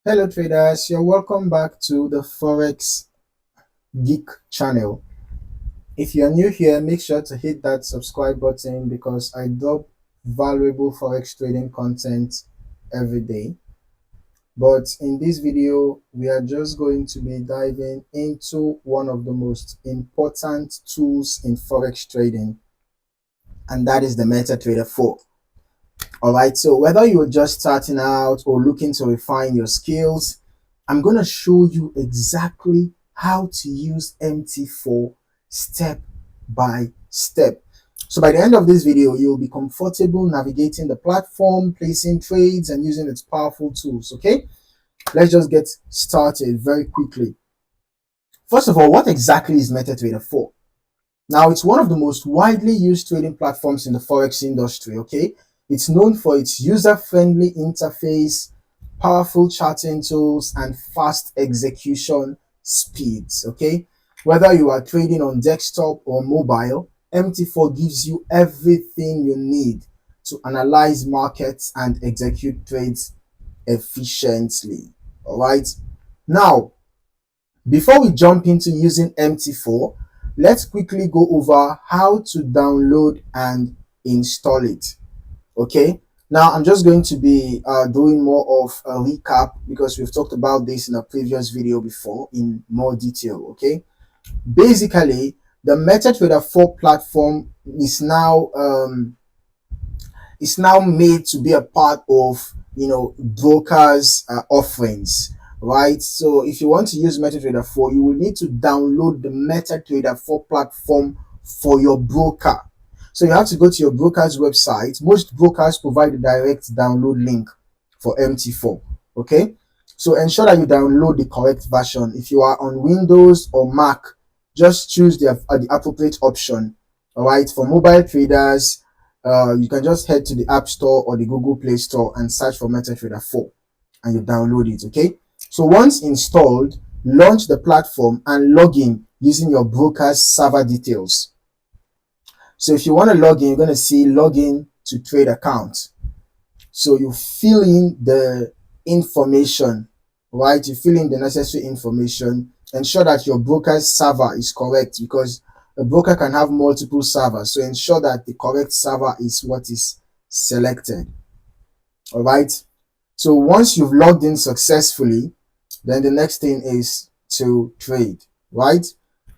Hello traders, you're welcome back to the Forex Geek channel. If you're new here, make sure to hit that subscribe button because I drop valuable Forex trading content every day. But in this video, we are just going to be diving into one of the most important tools in Forex trading, and that is the MetaTrader 4. Alright, so whether you're just starting out or looking to refine your skills, I'm going to show you exactly how to use MT4 step by step. So by the end of this video, you'll be comfortable navigating the platform, placing trades, and using its powerful tools. Okay, let's just get started very quickly. First of all, what exactly is MetaTrader 4? Now, it's one of the most widely used trading platforms in the Forex industry, okay? It's known for its user-friendly interface, powerful charting tools, and fast execution speeds, okay? Whether you are trading on desktop or mobile, MT4 gives you everything you need to analyze markets and execute trades efficiently, all right? Now, before we jump into using MT4, let's quickly go over how to download and install it. Okay, now I'm just going to be doing more of a recap because we've talked about this in a previous video before in more detail. Okay, basically the MetaTrader 4 platform is now made to be a part of brokers offerings, right? So if you want to use MetaTrader 4, you will need to download the MetaTrader 4 platform for your broker. So you have to go to your broker's website. Most brokers provide a direct download link for MT4. Okay, so ensure that you download the correct version. If you are on Windows or Mac, just choose the appropriate option. All right, for mobile traders, you can just head to the App Store or the Google Play Store and search for MetaTrader 4 and you download it. Okay, so once installed, launch the platform and log in using your broker's server details. So if you want to log in, you're going to see login to trade account. So you fill in the information, right? You fill in the necessary information. Ensure that your broker's server is correct because a broker can have multiple servers. So ensure that the correct server is what is selected. All right. So once you've logged in successfully, then the next thing is to trade, right?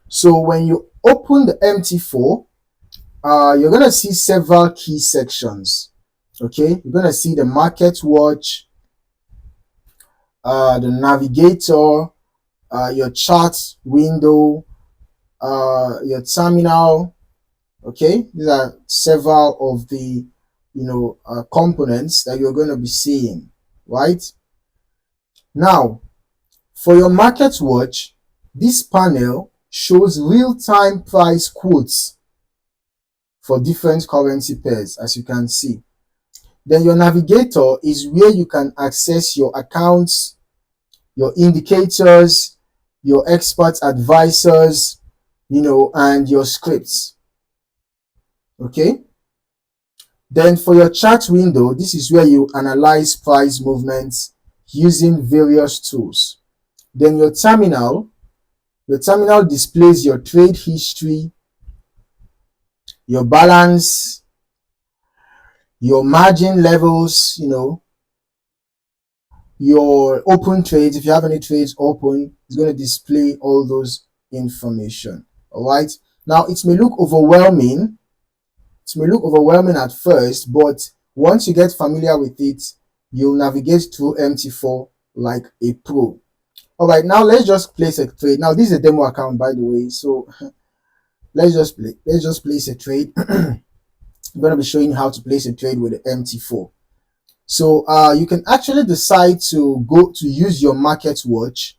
So when you open the MT4, you're going to see several key sections. Okay, you're going to see the market watch, the navigator, your chart window, your terminal. Okay, these are several of the components that you're going to be seeing, right? Now, for your market watch, this panel shows real-time price quotes for different currency pairs, as you can see. Then your navigator is where you can access your accounts, your indicators, your expert advisors, and your scripts. Okay. Then for your chart window, this is where you analyze price movements using various tools. Then your terminal displays your trade history, your balance, your margin levels, your open trades. If you have any trades open, it's going to display all those information. All right. Now it may look overwhelming. It may look overwhelming at first, but once you get familiar with it, you'll navigate through MT4 like a pro. All right. Now let's just place a trade. Now this is a demo account, by the way. So let's just place a trade. I'm going to be showing you how to place a trade with the MT4. So you can actually decide to use your market watch.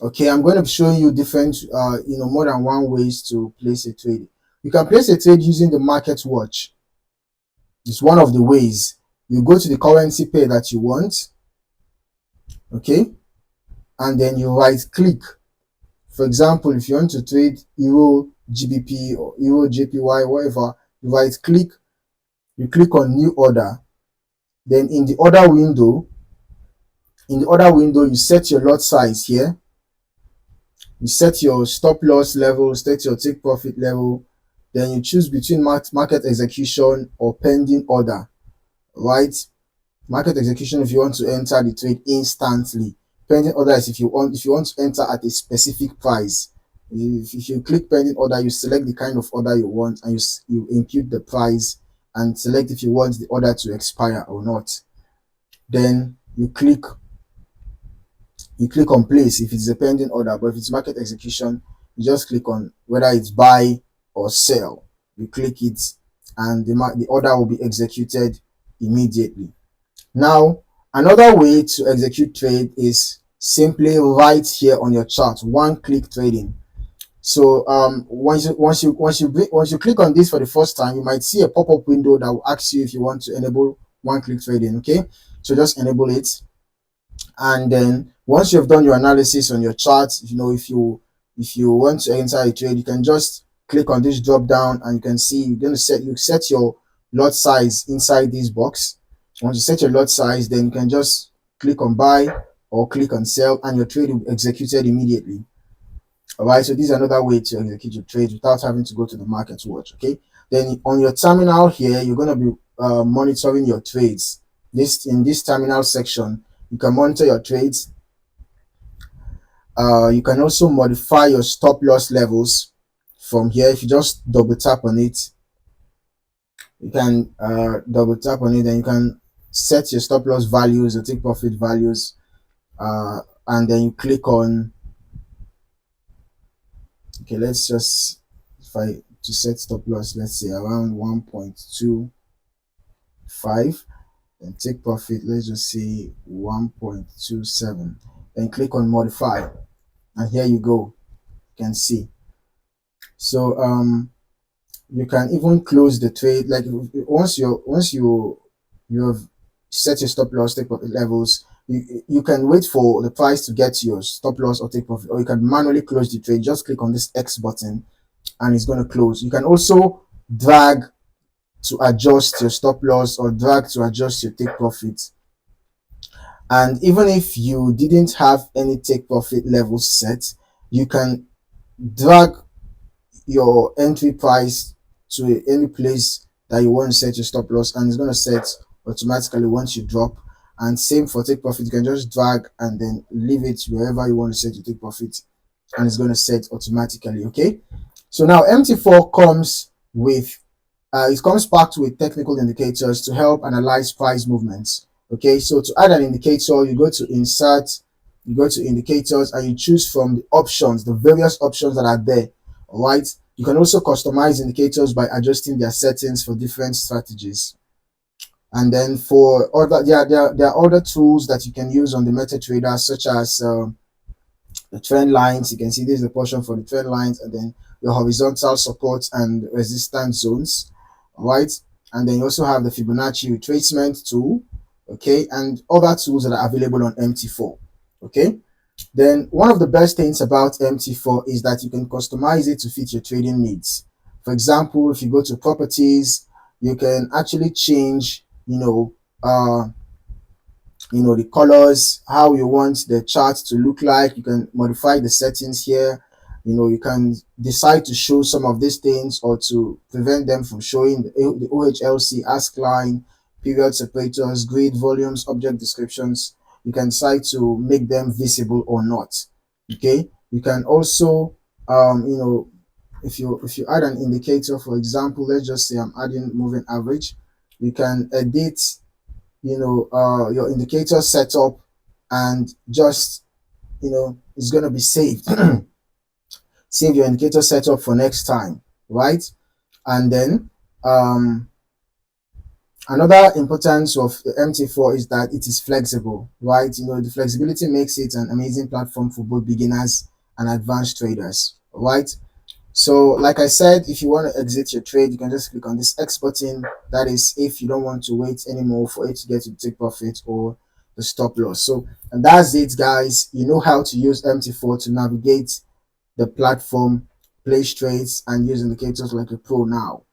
Okay, I'm going to be showing you different more than one ways to place a trade. You can place a trade using the market watch. It's one of the ways. You go to the currency pair that you want, okay, and then you right click. For example, if you want to trade Euro GBP or Euro JPY, whatever, you right click, you click on new order. Then in the order window, In the other window, you set your lot size here, you set your stop loss level, set your take profit level, then you choose between market execution or pending order, right? Market execution if you want to enter the trade instantly. Pending order is if you want to enter at a specific price. If you click pending order, you select the kind of order you want, and you impute the price and select if you want the order to expire or not. Then you click on place if it's a pending order, but if it's market execution, you just click on whether it's buy or sell. You click it, and the order will be executed immediately. Now, another way to execute trade is simply right here on your chart, one-click trading. So once you click on this for the first time, you might see a pop-up window that will ask you if you want to enable one-click trading. Okay, so just enable it, and then once you've done your analysis on your chart, if you want to enter a trade, you can just click on this drop down, and you can see you're going to set your lot size inside this box. Once you set your lot size, then you can just click on buy or click on sell, and your trade will be executed immediately. All right, so this is another way to execute your trade without having to go to the market to watch. Okay, then on your terminal here, you're going to be monitoring your trades. In this terminal section, you can monitor your trades. You can also modify your stop loss levels from here. If you just double tap on it, you can double tap on it, and you can set your stop loss values or take profit values, and then you click on, okay, let's just, if I to set stop loss, let's say around 1.25, and take profit, let's just say 1.27, then click on modify, and here you go, you can see. So you can even close the trade, like once you have set your stop loss, take profit levels, you can wait for the price to get to your stop loss or take profit, or you can manually close the trade. Just click on this X button and it's going to close. You can also drag to adjust your stop loss or drag to adjust your take profit. And even if you didn't have any take profit levels set, you can drag your entry price to any place that you want to set your stop loss, and it's going to set automatically once you drop. And same for take profit, you can just drag and then leave it wherever you want to set your take profit, and it's going to set automatically. Okay, so now MT4 comes with it comes packed with technical indicators to help analyze price movements. Okay, so to add an indicator, you go to insert, you go to indicators, and you choose from the options, the various options that are there. All right, you can also customize indicators by adjusting their settings for different strategies. And then for other, there are other tools that you can use on the MetaTrader, such as the trend lines. You can see this is the portion for the trend lines, and then your horizontal support and resistance zones. All right, and then you also have the Fibonacci retracement tool, okay, and other tools that are available on MT4. Okay, then one of the best things about MT4 is that you can customize it to fit your trading needs. For example, if you go to properties, you can actually change the colors, how you want the chart to look like. You can modify the settings here. You can decide to show some of these things or to prevent them from showing. The OHLC, ask line, period separators, grid volumes, object descriptions. You can decide to make them visible or not. Okay, you can also if you add an indicator, for example, let's just say I'm adding moving average, you can edit your indicator setup, and just it's going to be saved. Save your indicator setup for next time, right? And then another importance of the MT4 is that it is flexible, right? The flexibility makes it an amazing platform for both beginners and advanced traders, right? So like I said, if you want to exit your trade, you can just click on this X button. That is if you don't want to wait anymore for it to get to take profit or the stop loss. So, and that's it, guys. You know how to use MT4 to navigate the platform, place trades, and use indicators like a pro now.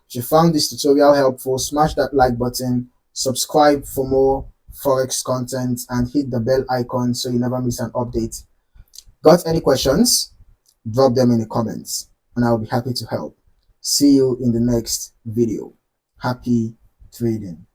If you found this tutorial helpful, smash that like button, subscribe for more Forex content and hit the bell icon so you never miss an update. Got any questions? Drop them in the comments and I'll be happy to help. See you in the next video. Happy trading.